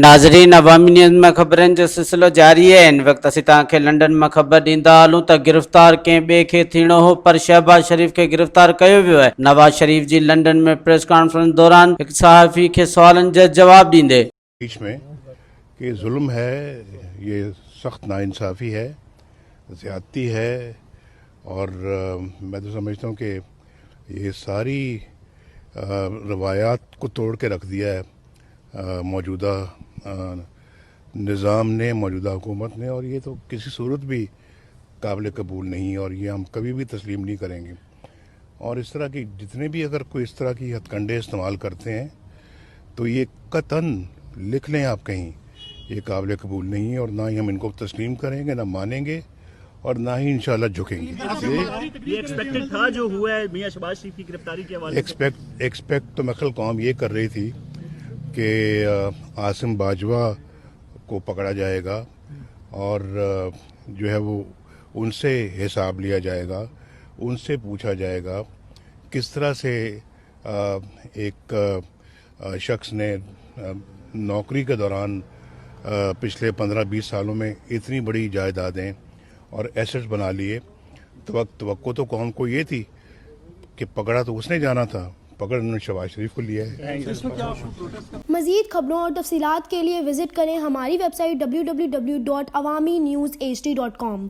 नाज़रीन, अवामी न्यूज़ में ख़बरनि जो सिलसिलो जारी है। इन वक़्तु असीं तव्हांखे लंडन में ख़बर ॾींदा हलूं त गिरफ़्तार कंहिं ॿिए खे थियणो हो, पर शहबाज शरीफ़ खे गिरफ़्तार कयो वियो आहे। नवाज़ शरीफ़ जी लंडन में प्रेस कॉन्फ्रेंस दौरान हिकु सहाफ़ी खे सुवालनि जो जवाब ॾींदे बीच में कि जुल्म है, ये सख्त नाइंसाफ़ी है, ज़्यादती है, और मैं तो समझता हूँ कि ये सारी रवायात को तोड़ के रख दिया है मौजूदा निज़ाम ने, मौजूदा हुकूमत ने, और ये तो किसी सूरत भी काबिल कबूल नहीं है और ये हम कभी भी तस्लीम नहीं करेंगे। और इस तरह की जितने भी अगर कोई इस तरह की हथकंडे इस्तेमाल करते हैं तो ये कतन लिख लें आप कहीं, ये काबिल कबूल नहीं है और ना ही हम इनको तस्लीम करेंगे, ना मानेंगे और ना ही इंशाल्लाह झुकेंगे। ये एक्सपेक्टेड था जो हुआ है मियां शहबाज शरीफ की गिरफ्तारी के हवाले से? एक्सपेक्ट तो मखल कौम ये कर रही थी कि आसिम बाजवा को पकड़ा जाएगा और जो है वो उनसे हिसाब लिया जाएगा, उनसे पूछा जाएगा किस तरह से एक शख्स ने नौकरी के दौरान पिछले 15-20 सालों में इतनी बड़ी जायदादें और एसेट्स बना लिए। तवक्को तो कौम को ये थी कि पकड़ा तो उसने जाना था, पकड़ उन्होंने शहबाज शरीफ को लिया है। मज़ीद खबरों और तफसीलात के लिए विजिट करें हमारी वेबसाइट www.awamiNewsHD.com।